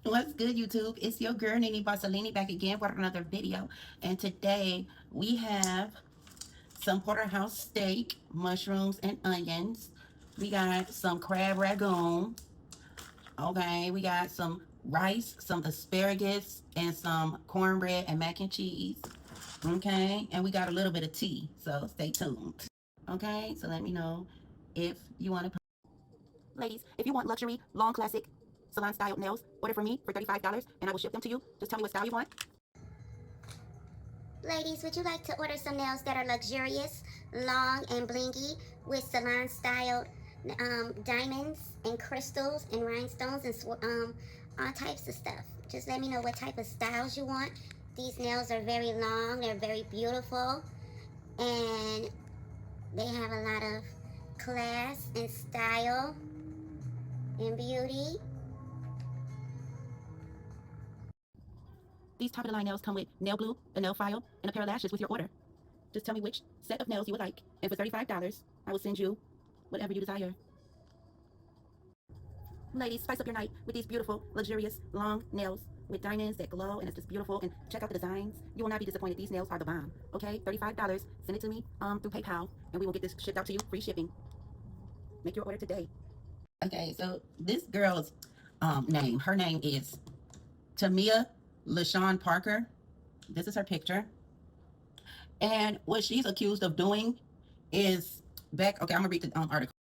What's good, YouTube? It's your girl Nene Bossolini back again for another video, and today we have some Porterhouse steak, mushrooms, and onions. We got some crab ragoon. Okay, we got some rice, some asparagus, and some cornbread and mac and cheese. Okay, and we got a little bit of tea, so stay tuned. Okay, so let me know if you want to. Ladies, if you want luxury, long classic, salon style nails, order from me for $35 and I will ship them to you. Just tell me what style you want. Ladies, would you like to order some nails that are luxurious, long, and blingy with salon styled diamonds and crystals and rhinestones and all types of stuff? Just let me know what type of styles you want. These nails are very long, they're very beautiful, and they have a lot of class and style and beauty. These top of the line nails come with nail glue, a nail file, and a pair of lashes with your order. Just tell me which set of nails you would like, and for $35, I will send you whatever you desire. Ladies, spice up your night with these beautiful, luxurious, long nails with diamonds that glow, and it's just beautiful. And check out the designs. You will not be disappointed. These nails are the bomb. Okay, $35. Send it to me through PayPal, and we will get this shipped out to you, free shipping. Make your order today. Okay, so this girl's name, her name is Tamia LaShawn Parker. This is her picture. And what she's accused of doing is okay, I'm gonna read the article.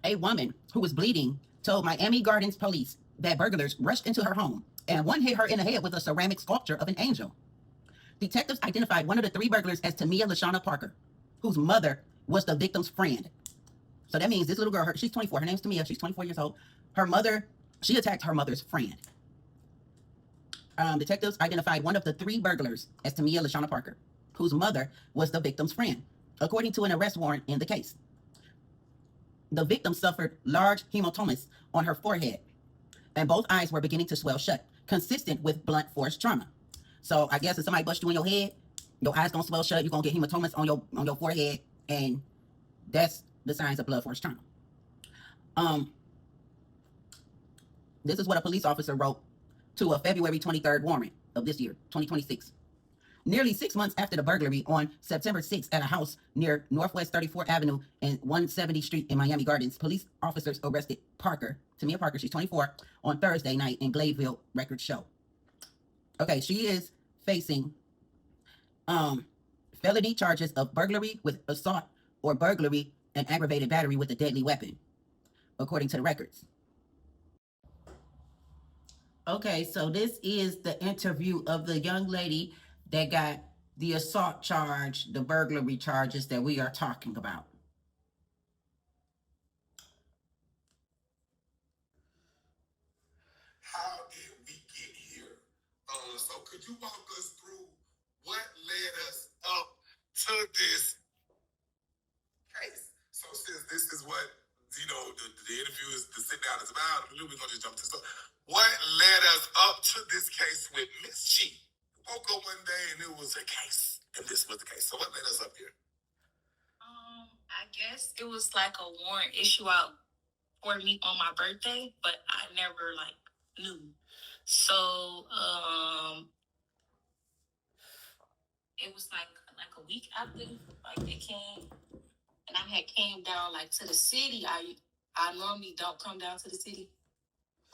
A woman who was bleeding told Miami Gardens police that burglars rushed into her home and one hit her in the head with a ceramic sculpture of an angel. Detectives identified one of the three burglars as Tamia LaShawn Parker, whose mother was the victim's friend. So that means this little girl, she's 24. Her name's Tamia. She's 24 years old. Her mother, she attacked her mother's friend. Detectives identified one of the three burglars as Tamia LaShawn Parker, whose mother was the victim's friend, according to an arrest warrant in the case. The victim suffered large hematomas on her forehead, and both eyes were beginning to swell shut, consistent with blunt force trauma. So I guess if somebody bust you in your head, your eyes gonna swell shut, you're gonna get hematomas on your forehead, and that's the signs of blood force trauma. This is what a police officer wrote to a February 23rd warrant of this year, 2026. Nearly 6 months after the burglary on September 6th at a house near Northwest 34th Avenue and 170th Street in Miami Gardens, police officers arrested Parker, Tamia Parker, she's 24, on Thursday night in Gladeville, records show. Okay, she is facing felony charges of burglary with assault or burglary and aggravated battery with a deadly weapon, according to the records. Okay, so this is the interview of the young lady that got the assault charge, the burglary charges that we are talking about. How did we get here? So could you walk us through what led us up to this case? So since this is what, the interview is, the sit down is about, we're going to just jump to stuff. What led us up to this case with Miss Chi? Woke up one day and it was a case, and this was the case. So what led us up here? I guess it was like a warrant issue out for me on my birthday, but I never knew. So it was like a week after they came, and I had came down to the city. I normally don't come down to the city,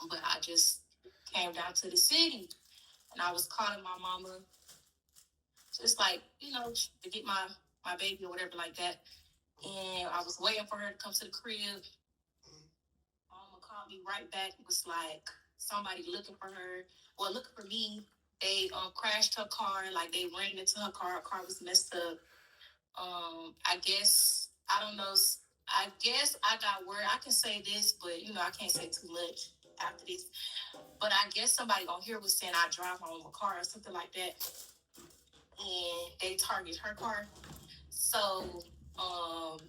but I just came down to the city. And I was calling my mama, just to get my baby or whatever like that. And I was waiting for her to come to the crib. Mama called me right back. It was like somebody looking for her, or looking for me. They crashed her car, they ran into her car. Her car was messed up. I guess, I don't know. I guess I got word. I can say this, but I can't say too much after this. But I guess somebody on here was saying I drive my own car or something like that. And they targeted her car. So, and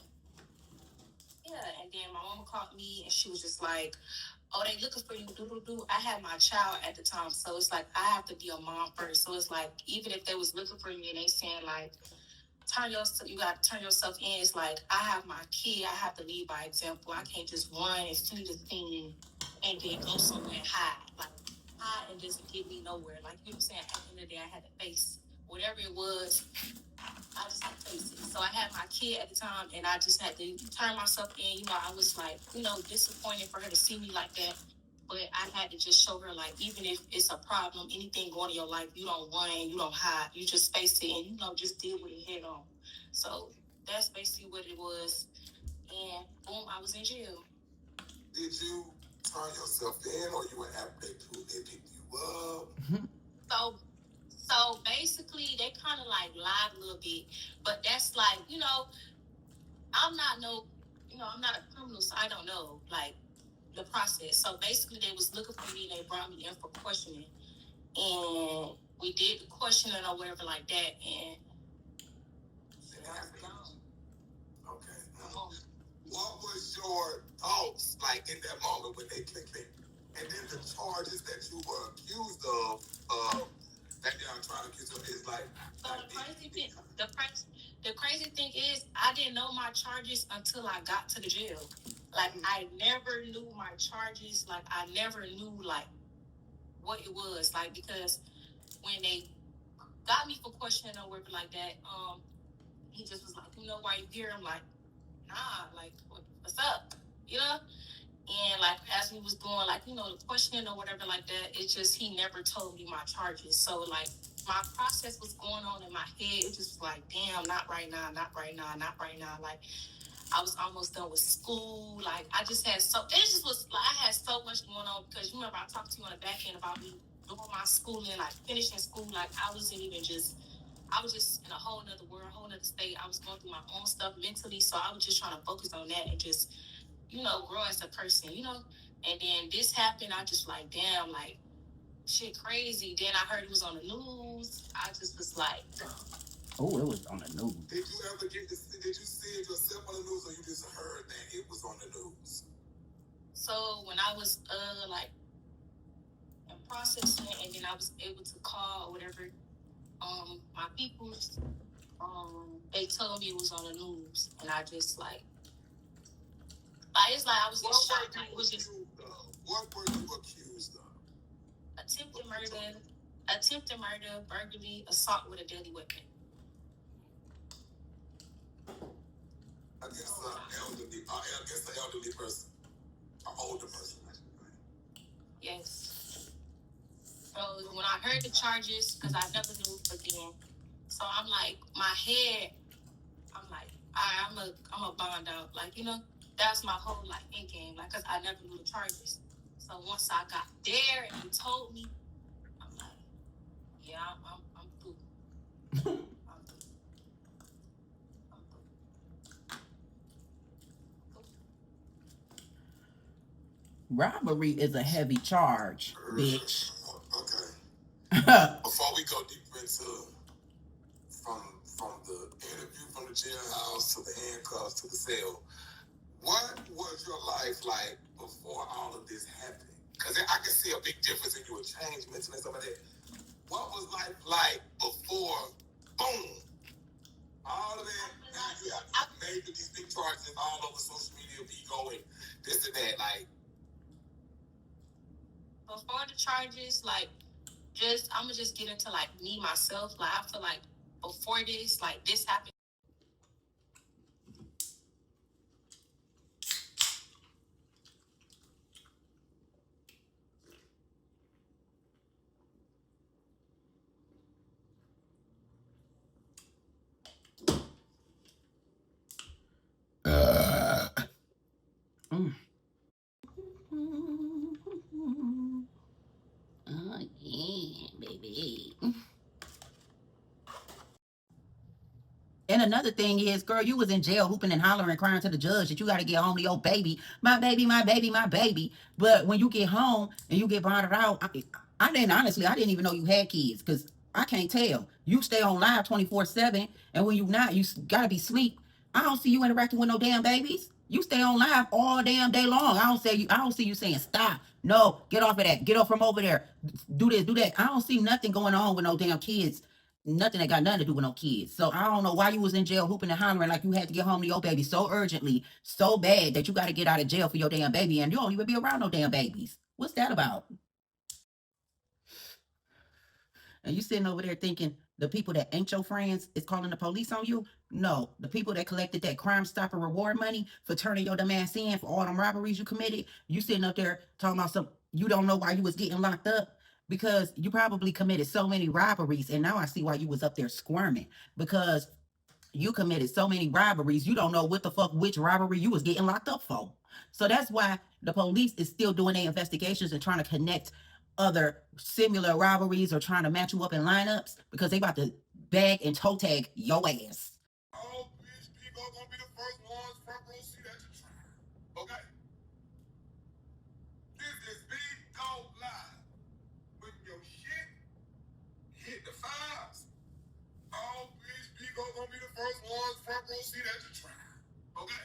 then my mama called me and she was just like, oh, they looking for you, I had my child at the time. So it's I have to be a mom first. So it's even if they was looking for me and they saying you got to turn yourself in. It's like, I have my kid, I have to lead by example. I can't just run and see the thing and then go somewhere and hide. Like, hide and just get me nowhere. Like, you know what I'm saying? At the end of the day, I had to face whatever it was. I just had to face it. So I had my kid at the time, and I just had to turn myself in. You know, I was like, you know, disappointed for her to see me like that. But I had to just show her, like, even if it's a problem, anything going in your life, you don't run, you don't hide, you just face it and, you know, just deal with it head on. So that's basically what it was. And boom, I was in jail. Did you turn yourself in, or you were after they picked you up? So basically, they kind of like lied a little bit, but that's like, you know, I'm not a criminal, so I don't know like the process. So basically, they was looking for me and they brought me in for questioning, and we did the questioning or whatever like that, and I was gone. Okay. What was your thoughts like in that moment when they clicked it? And then the charges that you were accused of, that they are trying to accuse of is like. So the crazy thing is, I didn't know my charges until I got to the jail. Like, I never knew my charges. Like, I never knew like what it was. Like, because when they got me for questioning or whatever like that, he just was like, you know why you here? I'm like, nah, like, what's up? You know? And like, as we was doing like, you know, the questioning or whatever like that, it's just, he never told me my charges. So like, my process was going on in my head. It just was like, damn, not right now, not right now, not right now. Like, I was almost done with school. Like, I just had it just was like, I had so much going on, because you remember I talked to you on the back end about me doing my schooling, like finishing school. Like, I was just in a whole nother world, a whole nother state. I was going through my own stuff mentally. So I was just trying to focus on that and just, you know, grow as a person, you know? And then this happened. I just like, damn, like, shit crazy. Then I heard it was on the news. I just was like, oh, it was on the news. Did you ever did you see it yourself on the news, or you just heard that it was on the news? So when I was like in processing, and then I was able to call or whatever, my peoples, they told me it was on the news, and I just like it's like I was just shocked. Like, it was just. What were you accused of? Attempted murder, burglary, assault with a deadly weapon. Against an elderly person, an older person. Yes. So when I heard the charges, because I never knew again, so I'm like, my head, I'm like, I'm a bond out. Like, you know, that's my whole like end game. Like, cause I never knew the charges. So once I got there and he told me, I'm like, yeah, I'm through. I'm through. Robbery is a heavy charge, bitch. Okay. Before we go deeper into from the interview from the jailhouse to the handcuffs to the cell, what was your life like before all of this happened? Because I can see a big difference in you, a change mentally and stuff like that. What was life like before, boom, all of that, now you have made these big charges all over social media, be going, this and that, like. Before the charges, like, I'm gonna just get into like me, myself. Like, I feel like before this, like, this happened. Oh, yeah, baby. And another thing is, girl, you was in jail hooping and hollering, crying to the judge that you got to get home to your baby. My baby, my baby, my baby. But when you get home and you get bonded out, I didn't even know you had kids, because I can't tell. You stay on live 24/7, and when you not, you got to be asleep. I don't see you interacting with no damn babies. You stay on live all damn day long. I don't see you saying stop. No, get off of that. Get off from over there. Do this, do that. I don't see nothing going on with no damn kids nothing that got nothing to do with no kids. So I don't know why you was in jail hooping and hollering like you had to get home to your baby so urgently, so bad that you got to get out of jail for your damn baby, and you don't even be around no damn babies. What's that about? And you sitting over there thinking the people that ain't your friends is calling the police on you? No, the people that collected that Crime Stopper reward money for turning your dumb ass in for all them robberies you committed, you sitting up there talking about some, you don't know why you was getting locked up? Because you probably committed so many robberies, and now I see why you was up there squirming. Because you committed so many robberies, you don't know what the fuck which robbery you was getting locked up for. So that's why the police is still doing their investigations and trying to connect other similar robberies or trying to match you up in lineups because they about to bag and toe tag your ass. All bitch people gonna be the first ones front row seat at the trial. Okay? This is Big Dog Live. When your shit hit the fives, all bitch people gonna be the first ones front row seat at the trial. Okay?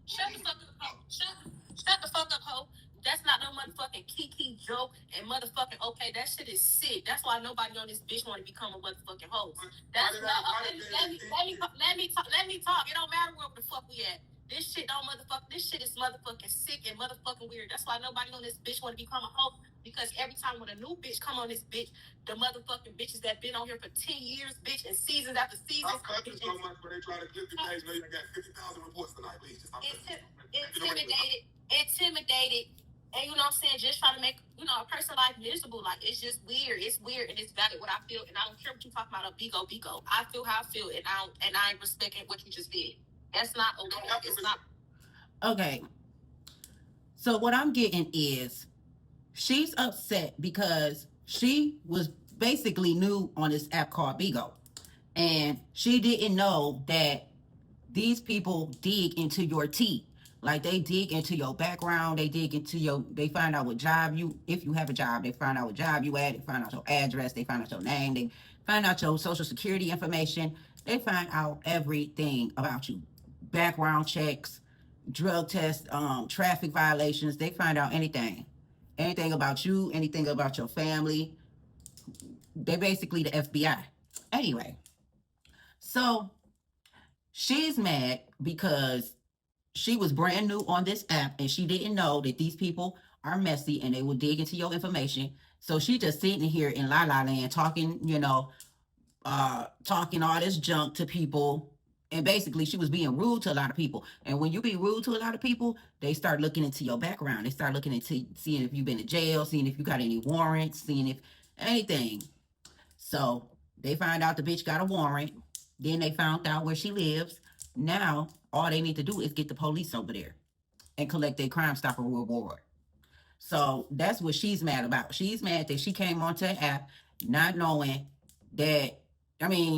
Shut the fuck up, ho. Shut the fuck up, ho. That's not no motherfucking Kiki joke and motherfucking okay. That shit is sick. That's why nobody on this bitch want to become a motherfucking host. That's not okay. Let me talk. It don't matter where the fuck we at. This shit don't motherfuck. This shit is motherfucking sick and motherfucking weird. That's why nobody on this bitch want to become a host. Because every time when a new bitch come on this bitch, the motherfucking bitches that been on here for 10 years, bitch, and seasons after seasons. I'm cutting so much, but they try to clip the page. Now you got 50,000 reports tonight. Please just stop. Intimidated, and you know what I'm saying, just trying to make, a person life miserable. Like, it's just weird. It's weird, and it's valid what I feel, and I don't care what you talking about. A bigo. I feel how I feel, and I ain't respecting what you just did. That's not okay. It's not okay. So what I'm getting is she's upset because she was basically new on this app called Bigo, and she didn't know that these people dig into your tea. Like they dig into your background, they find out what job if you have a job, they find out what job you at, they find out your address, they find out your name, they find out your social security information, they find out everything about you. Background checks, drug tests, traffic violations, they find out anything. Anything about you, anything about your family. They basically the FBI. Anyway, so she's mad because she was brand new on this app and she didn't know that these people are messy and they will dig into your information. So she just sitting here in La La Land talking, talking all this junk to people. And basically she was being rude to a lot of people. And when you be rude to a lot of people, they start looking into your background. They start looking into seeing if you've been to jail, seeing if you got any warrants, seeing if anything. So they find out the bitch got a warrant. Then they found out where she lives. Now all they need to do is get the police over there and collect their Crime Stopper reward. So that's what she's mad about. She's mad that she came onto the app not knowing that,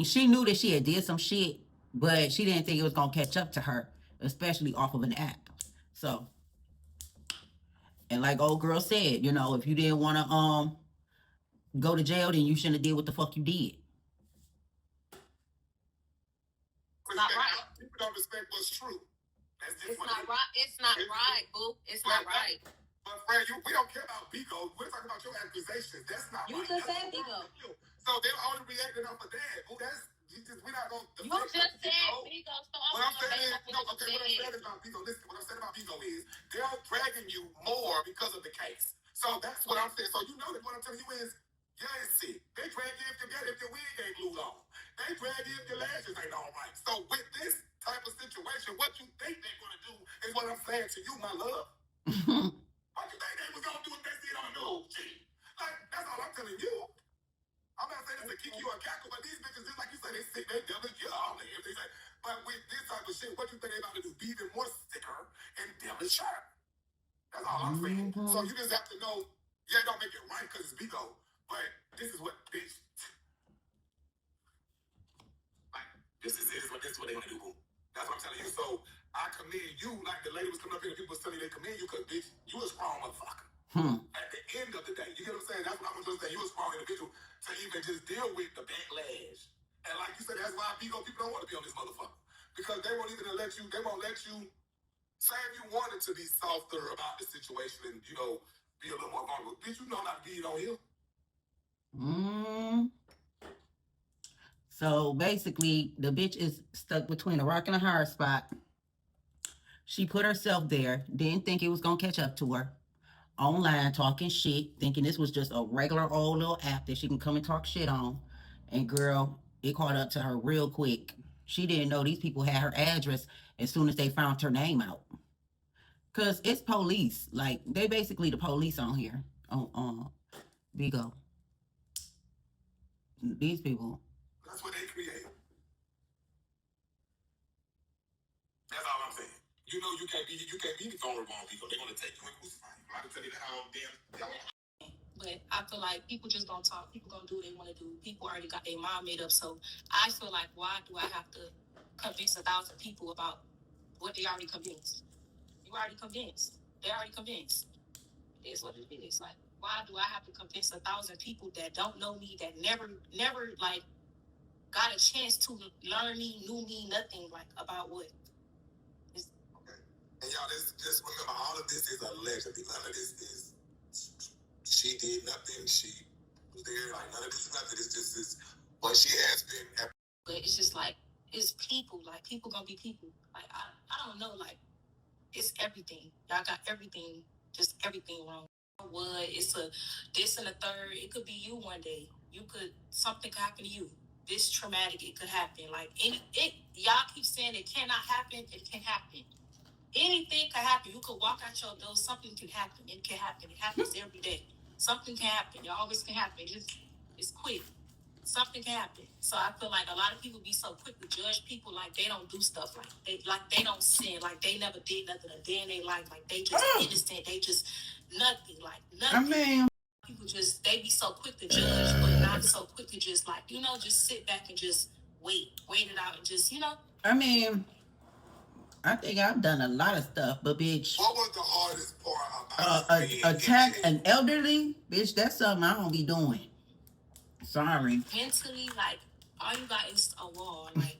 she knew that she had did some shit, but she didn't think it was going to catch up to her, especially off of an app. So, and like old girl said, if you didn't want to go to jail, then you shouldn't have did what the fuck you did. Not right. People don't respect what's true. It's not right. It's not right, boo. It's not right. But Fred, we don't care about Bigo. We're talking about your accusations. That's not you right. You just said Bigo. So they're only reacting off of that. Boo, we're not going to... You just said Bigo. So what I'm saying is, what I'm saying about Bigo, listen, what I'm saying about Bigo is they're dragging you more because of the case. So that's what I'm saying. So you know that what I'm telling you is, yeah, it's sick. They drag you if your wig ain't glued on. They drag you if your lashes ain't all right. So with this type of situation, what you think they're going to do is what I'm saying to you, my love. What you think they was going to do if they see it on the news, G? Like, that's all I'm telling you. I'm not saying this to kick you or cackle, but these bitches, just like you said, they sick, they devilish, yeah, all they say. But with this type of shit, what you think they about to do? Be even more sicker and devilish. That's all I'm saying. So you just have to know, yeah, don't make it right because it's Bigo, but this is what, bitch. Like, this is what they want to do. That's what I'm telling you. So I commend you, like the lady was coming up here and people was telling you they commend you because, bitch, you a strong motherfucker. At the end of the day, you get what I'm saying? That's what I'm just saying. You a strong individual to even just deal with the backlash. And like you said, that's why Bigo people don't want to be on this motherfucker. Because they won't let you say if you wanted to be softer about the situation and, be a little more vulnerable. Bitch, you know not to be on here. So basically, the bitch is stuck between a rock and a hard spot. She put herself there, didn't think it was gonna catch up to her. Online talking shit, thinking this was just a regular old little app that she can come and talk shit on. And girl, it caught up to her real quick. She didn't know these people had her address as soon as they found her name out. Cause it's police. Like they basically the police on here. On Vigo. These people. That's what they create. That's all I'm saying. You know you can't be vulnerable on people. They're gonna take you and crucify you. I can tell you how damn y'all. But I feel like people just gonna talk. People gonna do what they want to do. People already got their mind made up. So I feel like, why do I have to convince 1,000 people about what they already convinced? You already convinced. They already convinced. It is what it is. Like, why do I have to convince 1,000 people that don't know me, that never like got a chance to learn me, knew me, nothing like about what? Okay. And y'all, just remember, all of this is allegedly. None of this is. She did nothing. She was there. Like none of this is nothing. It's just this. But she has been. But it's just like it's people. Like people gonna be people. Like I don't know. Like it's everything. Y'all got everything. Just everything wrong. What it's a this and a third. It could be you one day. You could something could happen to you. This traumatic. It could happen. Like y'all keep saying it cannot happen. It can happen. Anything can happen. You could walk out your door. Something can happen. It can happen. It happens every day. Something can happen. It always can happen. It's quick. Something can happen. So I feel like a lot of people be so quick to judge people like they don't do stuff like they don't sin, like they never did nothing a day in their life, like they just innocent, they just nothing, like nothing. I mean, people just they be so quick to judge, but not so quick to just like just sit back and just wait it out and just I mean, I think I've done a lot of stuff, but bitch, What was the hardest part about attack an elderly? Bitch, that's something I don't be doing. Sorry. Mentally, like all you got is a wall. Like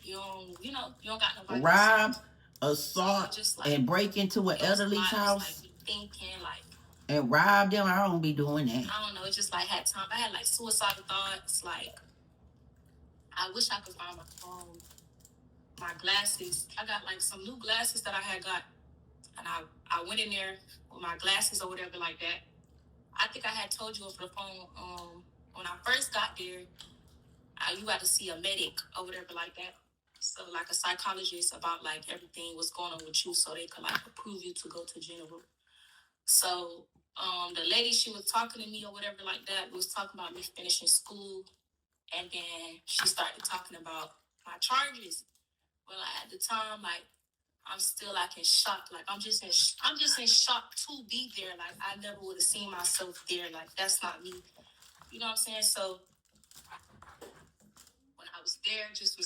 you don't got nobody. Rob, assault, just, like, and break into an elderly's house. Like thinking, like and rob them. I don't be doing that. I don't know. It's just like I had like suicidal thoughts. Like I wish I could find my glasses. I got like some new glasses that I had got, and I went in there with my glasses or whatever like that. I think I had told you over the phone. When I first got there, you got to see a medic or whatever like that. So like a psychologist about like everything what's going on with you, so they could like approve you to go to general. So the lady, she was talking to me or whatever like that, was talking about me finishing school, and then she started talking about my charges. Well, at the time, like I'm still like in shock. Like I'm just in shock to be there. Like I never would have seen myself there. Like that's not me. You know what I'm saying? So when I was there, it just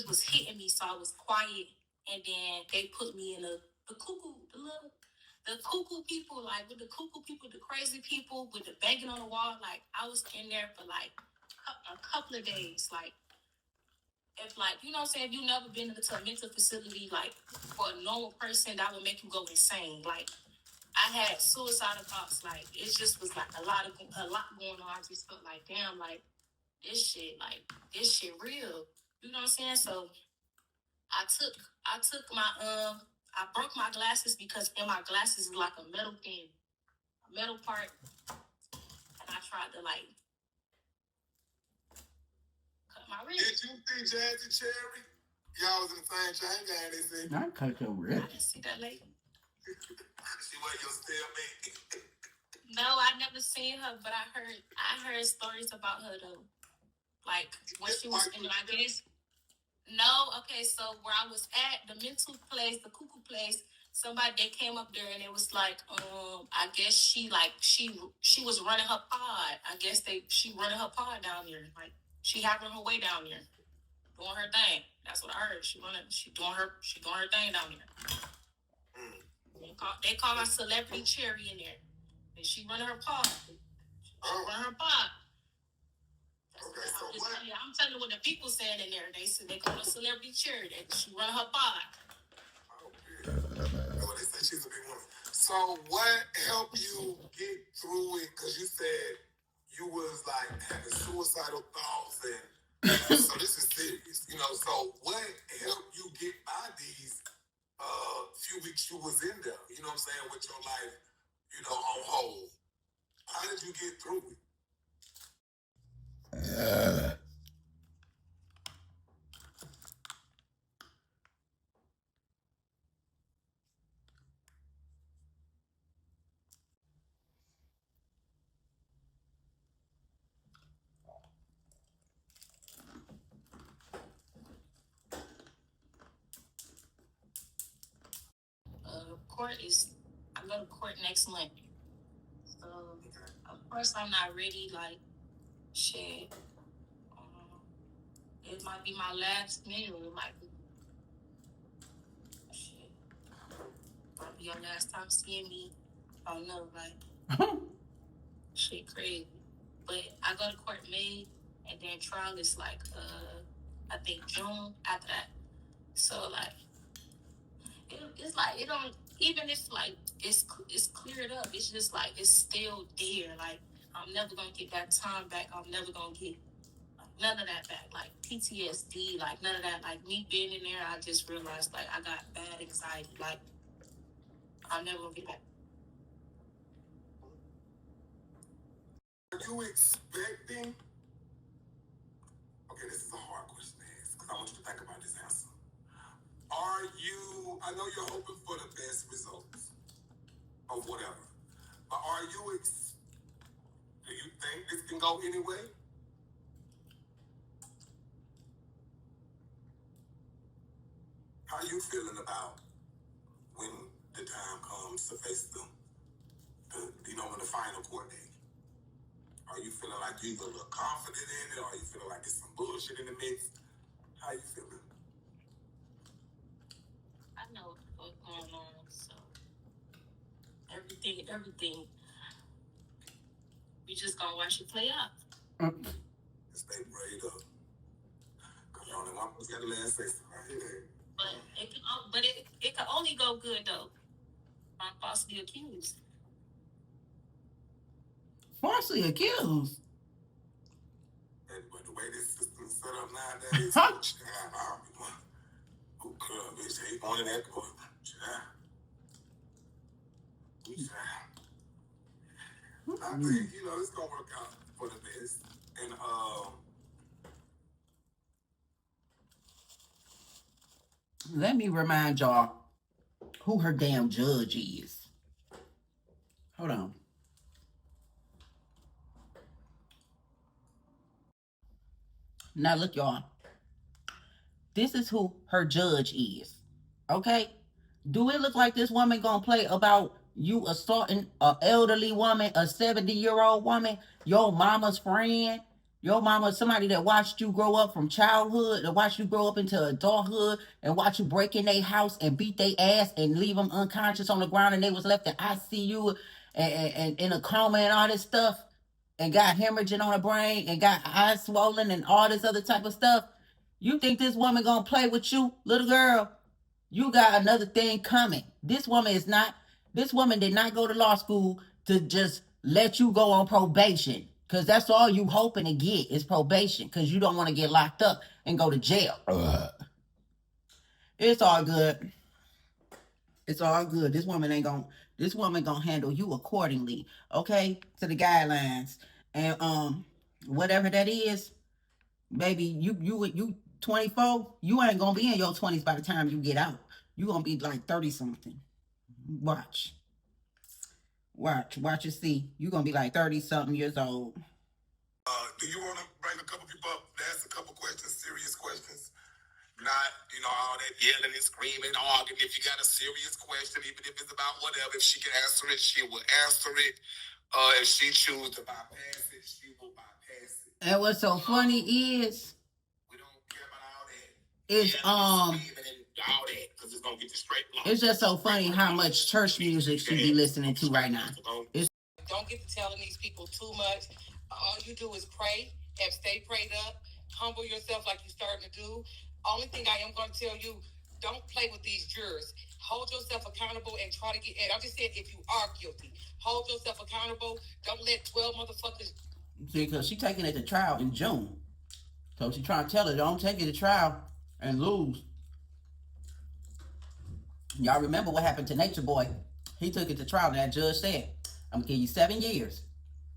was hitting me. So I was quiet, and then they put me in the cuckoo, the cuckoo people, like with the cuckoo people, the crazy people with the banging on the wall. Like I was in there for like a couple of days. Like if like you know what I'm saying, if you never been into a mental facility, like for a normal person, that would make you go insane. Like I had suicidal thoughts. Like it just was like a lot going on. I just felt like damn, like this shit real. You know what I'm saying? So I took my I broke my glasses because in my glasses is like a metal thing, a metal part, and I tried to like cut my wrist. Did you see Jazzy Cherry? Y'all was in the same chain gang, they said. I cut your wrist. I didn't see that lady. She wasn't your stalemate. No, I never seen her, but I heard stories about her though. Like when she was in my guess. No, okay, so where I was at, the mental place, the cuckoo place, somebody they came up there and it was like, I guess she was running her pod. I guess she running her pod down there. Like she having her way down there. Doing her thing. That's what I heard. She doing her thing down there. They call her Celebrity Cherry in there. And she running her pod. Running her pod. Okay, so what? I'm telling you what the people saying in there. They said they call her Celebrity Cherry. That she running her pod. Oh, well, they said she's a big woman. So what helped you get through it? Because you said you was like having suicidal thoughts and So this is serious, you know. So what helped you get by these few weeks you was in there? You know what I'm saying, with your life, you know, on hold. How did you get through it? Court is, I go to court next month. So, of course, I'm not ready. Like, shit. It might be my last meal. It might be, shit. Might be your last time seeing me. I don't know, like, shit crazy. But I go to court May, and then trial is like, I think June after that. So, like, it's like, it don't, even it's like, it's cleared up. It's just like, it's still there. Like, I'm never gonna get that time back. I'm never gonna get none of that back. Like PTSD, like none of that. Like me being in there, I just realized like I got bad anxiety. Like I'm never gonna get back. Are you expecting? Okay, this is a hard question to ask because I want you to think about this answer. Are you? I know you're hoping for the best results of whatever, but are you? Do you think this can go any way? How are you feeling about when the time comes to face the when the final court date? Are you feeling like you either look confident in it, or are you feeling like there's some bullshit in the mix? How you feeling? I know what's going on, so everything. We just gonna watch it play out. Stay prayed up. Cause you only one person got the last say so. I hear that. But it can only go good though. I'm falsely accused. Falsely accused? But the way this system is set up nowadays, who club bitch, they going in that court. I think, it's gonna work out for the best. And let me remind y'all who her damn judge is. Hold on. Now look, y'all. This is who her judge is. Okay? Do it look like this woman gonna play about you assaulting an elderly woman, a 70-year-old woman, your mama's friend, your mama, somebody that watched you grow up from childhood, that watched you grow up into adulthood, and watch you break in their house and beat their ass and leave them unconscious on the ground, and they was left in ICU and in a coma and all this stuff, and got hemorrhaging on her brain and got eyes swollen and all this other type of stuff. You think this woman gonna play with you, little girl? You got another thing coming. This woman did not go to law school to just let you go on probation. Because that's all you hoping to get is probation. Because you don't want to get locked up and go to jail. It's all good. It's all good. This woman gonna handle you accordingly. Okay? To the guidelines. And whatever that is, baby, you 24, you ain't gonna be in your 20s by the time you get out. You gonna be like 30 something. Watch and see. You gonna be like 30 something years old. Do you want to bring a couple people up to ask a couple questions, serious questions? Not, all that yelling and screaming, arguing. If you got a serious question, even if it's about whatever, if she can answer it, she will answer it. If she chooses to bypass it, she will bypass it. And what's so funny is, we don't care about all that. It's all that, because it's gonna get you straight line. It's just so funny how much church music she be listening to right now. Don't get to telling these people too much. All you do is pray and stay prayed up. Humble yourself like you're starting to do. Only thing I am going to tell you, don't play with these jurors. Hold yourself accountable and try to get. And I'm just saying, if you are guilty, hold yourself accountable. Don't let 12 motherfuckers. See, because she taking it to trial in June. So she trying to tell her, don't take it to trial and lose. Y'all remember what happened to Nature Boy? He took it to trial and that judge said, I'm going to give you 7 years.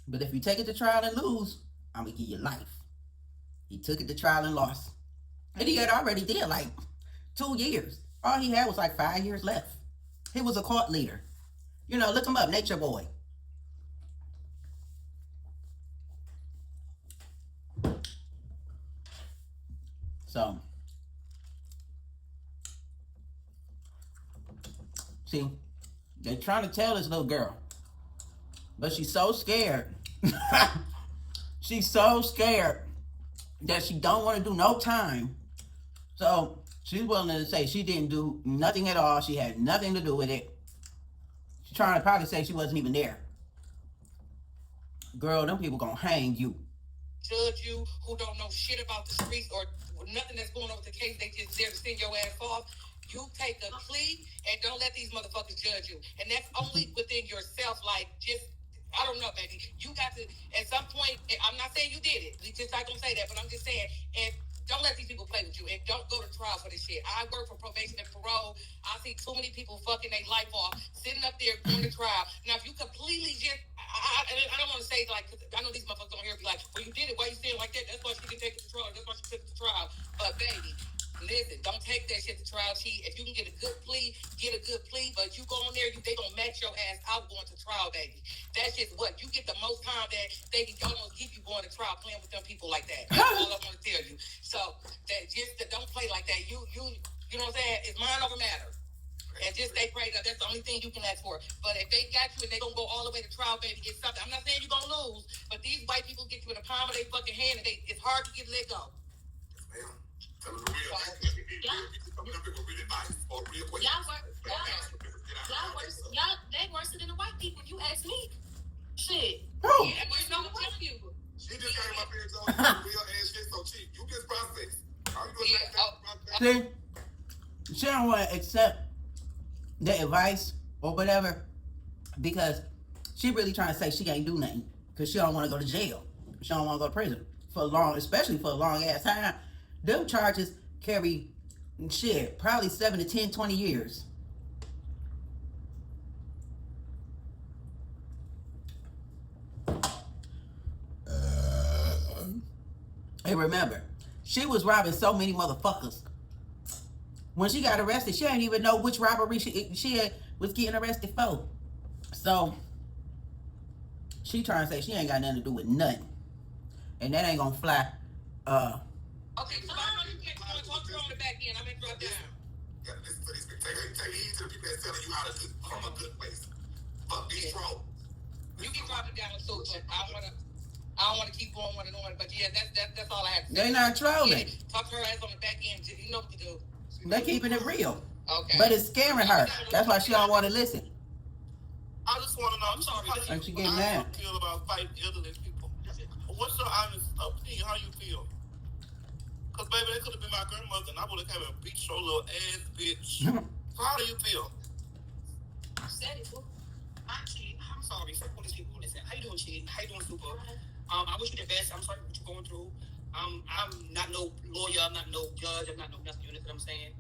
But if you take it to trial and lose, I'm going to give you life. He took it to trial and lost. And he had already did like 2 years. All he had was like 5 years left. He was a court leader. You know, look him up, Nature Boy. So, see, they trying to tell this little girl, but she's so scared. She's so scared that she don't want to do no time. So she's willing to say she didn't do nothing at all. She had nothing to do with it. She's trying to probably say she wasn't even there. Girl, them people gonna hang you. Judge you who don't know shit about the streets or nothing that's going on with the case. They just there to send your ass off. You take a plea and don't let these motherfuckers judge you. And that's only within yourself. Like, just, I don't know, baby. You got to, at some point, I'm not saying you did it. We just not gonna say that, but I'm just saying, and don't let these people play with you, and don't go to trial for this shit. I work for probation and parole. I see too many people fucking their life off, sitting up there going to trial. Now, if you completely just, I don't want to say, like, cause I know these motherfuckers on here be like, well, you did it. Why you saying like that? That's why she can take it to trial. That's why she took it to trial. But, baby, listen, don't take that shit to trial, Chief. If you can get a good plea, get a good plea. But you go on there, they gonna match your ass out going to trial, baby. That's just what you get the most time that they can almost give you going to trial playing with them people like that. That's all I want to tell you. So that just don't play like that. You know what I'm saying? It's mind over matter. And just stay prayed up. That's the only thing you can ask for. But if they got you and they gonna go all the way to trial, baby, get something. I'm not saying you're gonna lose, but these white people get you in the palm of their fucking hand, and it's hard to get let go. Tell them the real. They worse than the white people. You ask me. Shit. Oh. Yeah, there's no white people. She just came up here and told me real ass shit so cheap. You get processed. How you See, gonna she don't want to accept the advice or whatever because she really trying to say she ain't do nothing because she don't want to go to jail. She don't want to go to prison for long, especially for a long ass time. Them charges carry shit, probably 7 to 10, 20 years. And remember, she was robbing so many motherfuckers. When she got arrested, she didn't even know which robbery she was getting arrested for. So, she trying to say she ain't got nothing to do with nothing. And that ain't gonna fly. Okay, so I know you can't talk to her on the back end. I'm interrupt down. You gotta listen to these people. Take heed to the people that's telling you how to do from a good place. Fuck these trolls. You can drop it down too, but I don't want to keep going on and on. But yeah, that's all I have to say. They not trolling. Yeah, talk to her ass on the back end. You know what to do. They keeping it real. Okay. But it's scaring her. That's why she don't want to listen. I just want to know, I'm sorry, And she getting how mad. you feel about fighting elderly people? What's your honest opinion? How you feel? Because, baby, that could have been my grandmother, and I would have came and beat your little ass, bitch. So how do you feel? I said it, boo. Actually, I'm sorry for all these people. Listen, how you doing, Chid? How you doing, Super? I wish you the best. I'm sorry for what you're going through. I'm not no lawyer. I'm not no judge. I'm not no nothing. You know what I'm saying?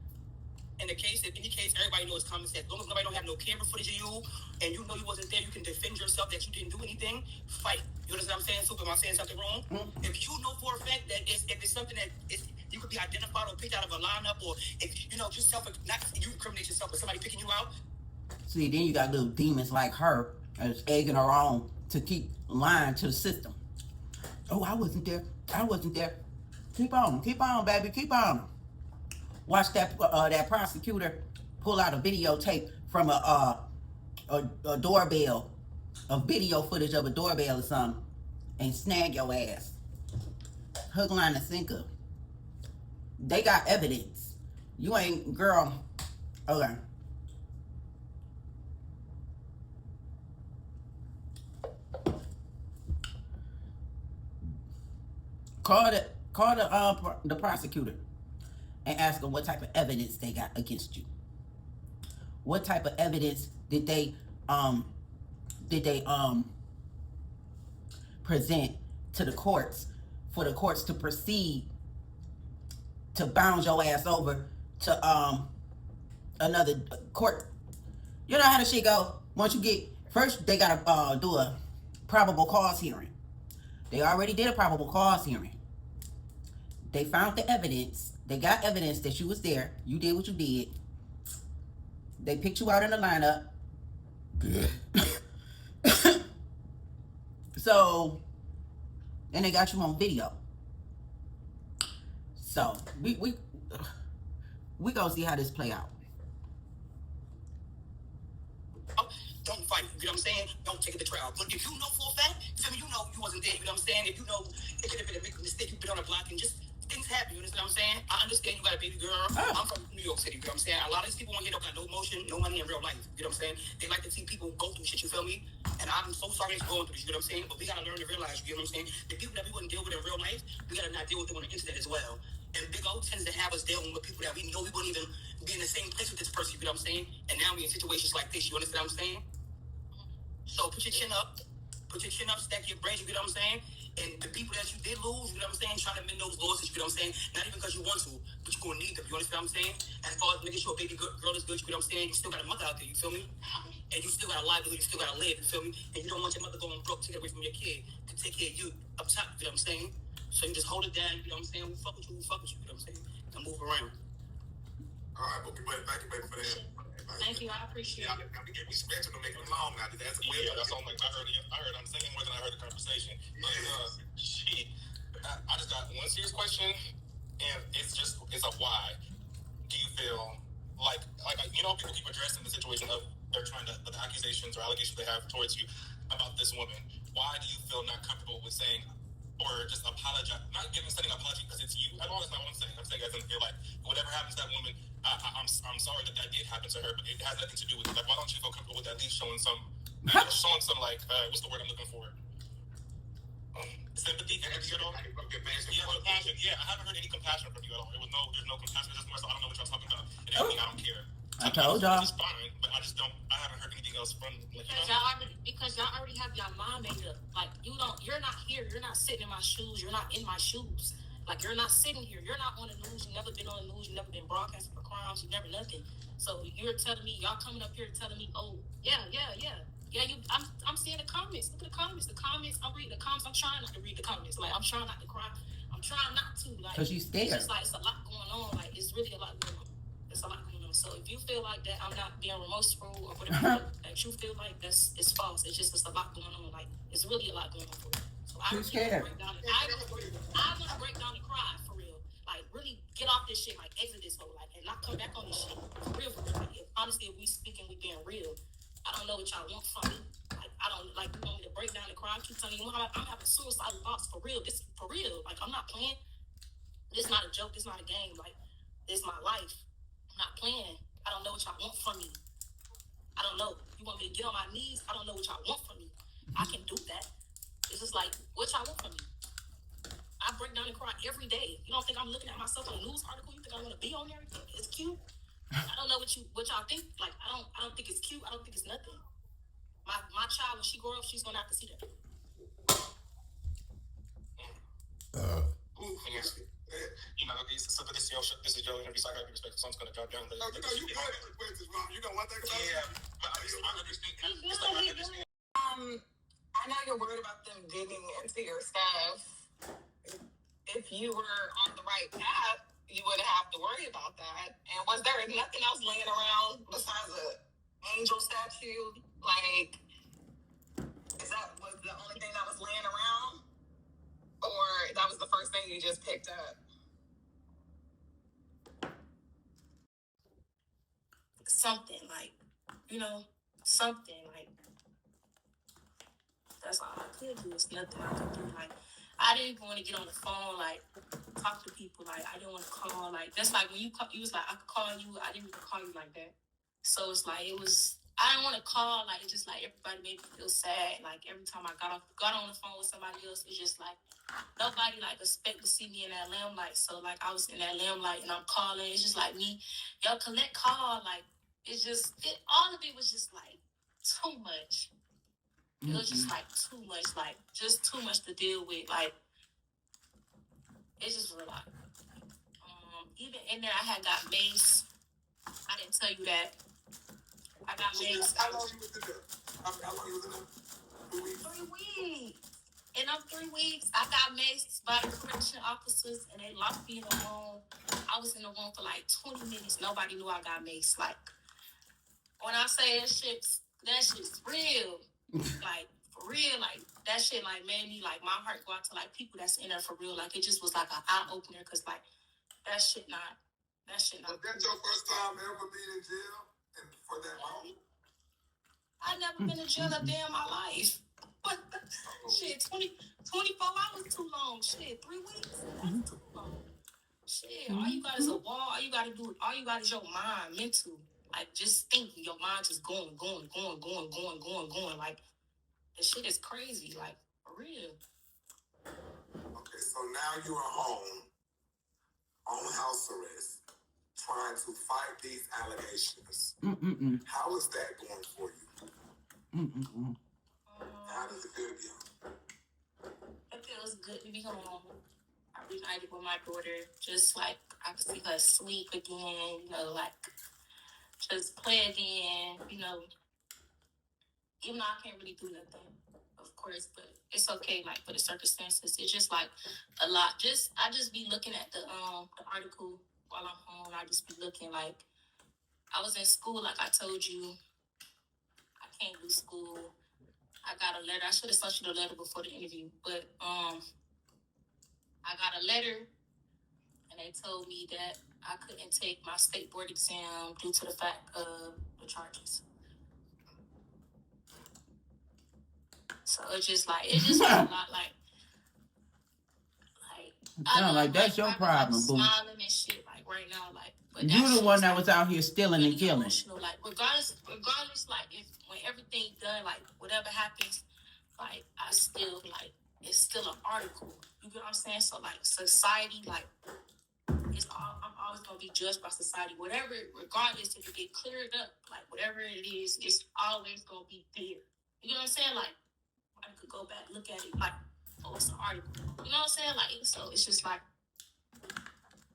In the case, in any case, everybody knows common sense. As long as nobody don't have no camera footage of you, and you know you wasn't there, you can defend yourself that you didn't do anything. Fight. You understand what I'm saying? Super, am I saying something wrong? Mm-hmm. If you know for a fact that if it's something that you could be identified or picked out of a lineup, or if you know just not you incriminate yourself, but somebody picking you out. See, then you got little demons like her that's egging her on to keep lying to the system. Oh, I wasn't there. I wasn't there. Keep on, baby, keep on. Watch that prosecutor pull out a videotape from a doorbell, a video footage of a doorbell or something, and snag your ass. Hook, line, and sinker. They got evidence. You ain't, girl. Okay. Call the prosecutor and ask them what type of evidence they got against you. What type of evidence did they present to the courts for the courts to proceed to bound your ass over to another court. You know how the shit go. Once you get first, they gotta do a probable cause hearing. They already did a probable cause hearing. They found the evidence. They got evidence that you was there. You did what you did. They picked you out in the lineup. So, and they got you on video. So we gonna see how this play out. Don't fight, you know what I'm saying? Don't take it to trial. But if you know for a fact, you know you wasn't there, you know what I'm saying? If you know it could have been a big mistake, you've been on a block and just things happen, you understand what I'm saying? I understand you got a baby girl. I'm from New York City, you know what I'm saying? A lot of these people on here don't got no emotion, no money in real life, you know what I'm saying? They like to see people go through shit, you feel me? And I'm so sorry that you're going through this, you know what I'm saying? But we gotta learn to realize, you know what I'm saying? The people that we wouldn't deal with in real life, we gotta not deal with them on the internet as well. And Big O tends to have us dealing with people that we know we wouldn't even be in the same place with this person, you know what I'm saying? And now we in situations like this, you understand what I'm saying? So put your chin up, stack your brains, you get what I'm saying? And the people that you did lose, you know what I'm saying? Try to mend those losses, you know what I'm saying? Not even because you want to, but you're going to need them, you understand what I'm saying? As far as making sure a baby girl is good, you know what I'm saying? You still got a mother out there, you feel me? And you still got a livelihood, you still got to live, you feel me? And you don't want your mother going broke, take it away from your kid, to take care of you up top, you know what I'm saying? So you just hold it down, you know what I'm saying? We fuck with you, you know what I'm saying? And move around. All right, okay, buddy. Thank you, baby, for that. Thank you, I appreciate it. We respect you to make it long now. That's all. Like I heard. I'm saying more than I heard the conversation. But I just got one serious question, and it's a why. Do you feel like people keep addressing the situation of they're trying to the accusations or allegations they have towards you about this woman? Why do you feel not comfortable with saying or just apologize? Not sending an apology because it's you at all. That's not what I'm saying. I'm saying as in feel like whatever happens to that woman. I'm sorry that did happen to her, but it has nothing to do with it. Like, why don't you feel comfortable with at least showing some like what's the word I'm looking for? Sympathy, empathy at all? Compassion. Yeah, I haven't heard any compassion from you at all. There's no compassion. There's just more so I don't know what y'all talking about. And everything, I don't care. I told y'all. It's fine, but I just don't. I haven't heard anything else from Because y'all already have your mind made up. Like you're not here. You're not sitting in my shoes. You're not in my shoes. Like you're not sitting here. You're not on the news. You've never been on the news. You've never been broadcasting for crimes. You've never nothing. So you're telling me y'all coming up here telling me, oh yeah. I'm seeing the comments. Look at the comments. I'm reading the comments. I'm trying not to read the comments. Like I'm trying not to cry. I'm trying not to. Like because you scared. It's just like it's a lot going on. Like it's really a lot going on. It's a lot going on. So if you feel like that I'm not being remorseful or whatever that you feel like it's false. It's a lot going on. Like it's really a lot going on for you. So I really scared. I want to break down and cry for real. Like really get off this shit. Like exit this whole like and not come back on this shit for real. Like honestly, if we speaking, we being real. I don't know what y'all want from me. Like I don't like you want me to break down and cry. I keep telling you I'm having suicidal thoughts for real. This for real. Like I'm not playing. This not a joke. This not a game. Like this my life. I'm not playing. I don't know what y'all want from me. I don't know. You want me to get on my knees? I don't know what y'all want from me. I can do that. It's just like, what y'all want from me? I break down and cry every day. You don't think I'm looking at myself on a news article? You think I want to be on there? It's cute. I don't know what y'all think. Like I don't think it's cute. I don't think it's nothing. My child, when she grow up, she's gonna have to see that. This is your interview, so I gotta be respectful. So I'm just gonna drop down. You know, you good at the questions, Ron. You know one thing about it? But I understand. I know you're worried about them digging into your stuff. If you were on the right path, you wouldn't have to worry about that. And was there nothing else laying around besides an angel statue? Like, was the only thing that was laying around? Or that was the first thing you just picked up? Something like, something like. That's all I could do. It's nothing I could do. Like, I didn't even want to get on the phone, like, talk to people. Like, I didn't want to call. Like, that's like when you was like, I could call you. I didn't even call you like that. So it's like, I didn't want to call. Like, it's just like everybody made me feel sad. Like, every time I got on the phone with somebody else, it's just like, nobody, like, expect to see me in that limelight. So, like, I was in that limelight and I'm calling. It's just like me. Y'all collect call. Like, all of it was just like too much. It was just like too much, like just too much to deal with. Like it's just a lot. even in there, I had got mace. I didn't tell you that. I got mace. How long you was in there? How long you was in there? 3 weeks? 3 weeks. In them 3 weeks, I got maced by the correction officers, and they locked me in a room. I was in the room for like 20 minutes. Nobody knew I got maced. Like, when I say that shit's real. Like, for real. Like, that shit, like, made me, like, my heart go out to, like, people that's in there for real. Like, it just was, like, an eye-opener, because, like, that shit not. Was that your first time ever being in jail? And for that long? I never been in jail a day in my life. Shit, 24 hours too long. Shit, 3 weeks? That's too long. Shit, all you got is a wall. All you got is your mind, mental. Like, just thinking. Your mind just going. Like, the shit is crazy. Like, for real. Okay, so now you are home, on house arrest, trying to fight these allegations. How is that going for you? How does it feel to be home? It feels good to be home. I reunited with my daughter. Just like I could see her sleep again, you know, like just play again, you know. Even though I can't really do nothing, of course, but it's okay, like for the circumstances. It's just like a lot. I just be looking at the article while I'm home. I just be looking like I was in school, like I told you. I can't do school. I got a letter. I should have sent you the letter before the interview, but I got a letter, and they told me that I couldn't take my state board exam due to the fact of the charges. So it's just was a lot like that's your problem, boo. Smiling and shit, like right now, like. But you're the one that was out here stealing really and killing. Emotional, like regardless, like if when everything done, like whatever happens, like I still like it's still an article. You get what I'm saying? So like society, like I'm always gonna be judged by society. Whatever, regardless if it get cleared up, like whatever it is, it's always gonna be there. You know what I'm saying? Like I could go back, look at it, like, oh, it's an article. You know what I'm saying? Like, so it's just like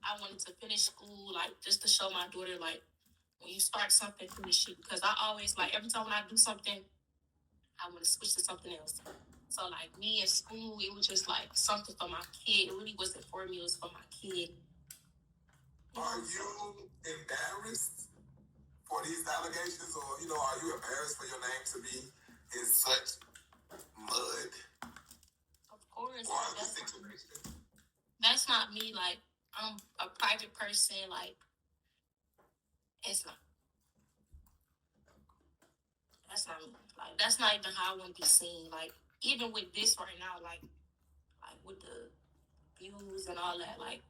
I wanted to finish school, like just to show my daughter, like, when you start something, finish it. Because I always like every time when I do something, I want to switch to something else. So like me in school, it was just like something for my kid. It really wasn't for me, it was for my kid. Are you embarrassed for these allegations, or are you embarrassed for your name to be in such mud? Of course. Situation? That's not me. Like I'm a private person. Like it's not. That's not me. Like that's not even how I want to be seen. Like even with this right now, like with the views and all that, like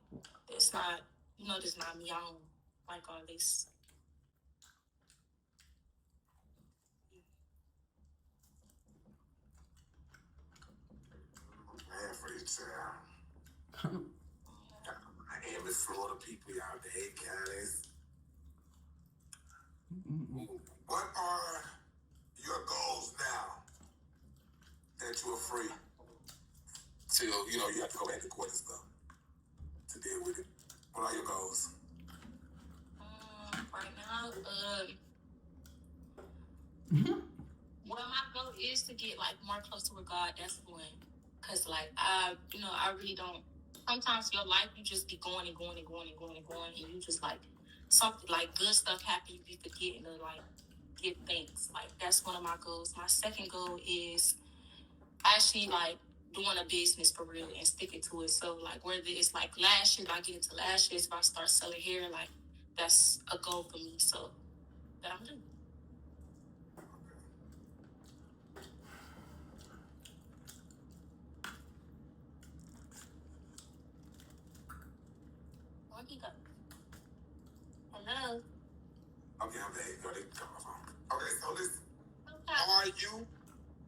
it's not. That's not me. I don't like all this. Man, for you, child. Miami, Florida people, y'all, Dade counties. What are your goals now that you are free? Till you have to go back to court and stuff to deal with it. What are your goals? Right now, well, my goal is to get like more close to God. That's one. Cause like I really don't. Sometimes your life you just be going and you just like something like good stuff happen. You be forgetting to like give thanks. Like that's one of my goals. My second goal is actually like doing a business for real and sticking to it. So like whether it's like lashes, I get into lashes, if I start selling hair, like that's a goal for me. So that I'm doing. Where'd he go? Hello. Okay, I'm there. They come on phone. Okay, so listen.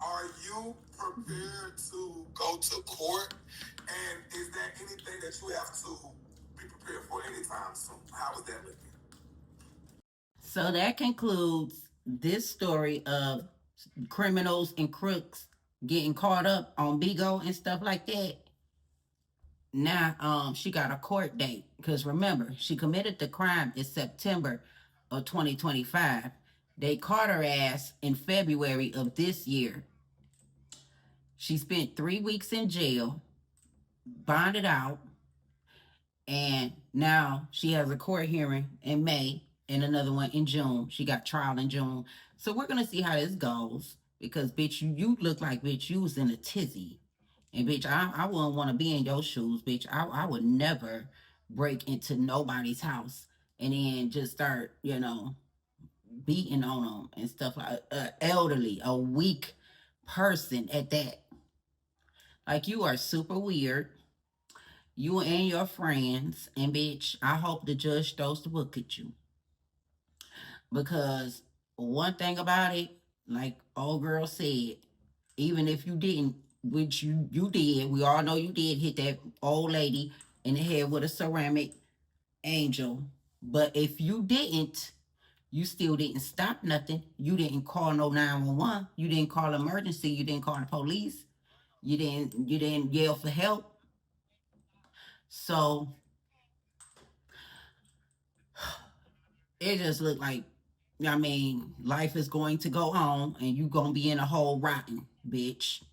Are you prepared to go to court? And is there anything that you have to be prepared for anytime soon? How is that looking? So that concludes this story of criminals and crooks getting caught up on Bigo and stuff like that. now she got a court date, because remember, she committed the crime in September of 2025. They caught her ass in February of this year. She spent 3 weeks in jail, bonded out, and now she has a court hearing in May and another one in June. She got trial in June. So we're gonna see how this goes, because bitch, you look like, bitch, you was in a tizzy. And bitch, I wouldn't want to be in your shoes, bitch. I would never break into nobody's house and then just start, beating on them and stuff like elderly, a weak person at that. Like, you are super weird. You and your friends, and bitch, I hope the judge throws the book at you. Because one thing about it, like old girl said, even if you didn't, which you did, we all know you did hit that old lady in the head with a ceramic angel. But if you didn't, you still didn't stop nothing. You didn't call no 911. You didn't call emergency. You didn't call the police. You didn't yell for help. So it just looked like, life is going to go on and you gonna be in a hole rotten, bitch.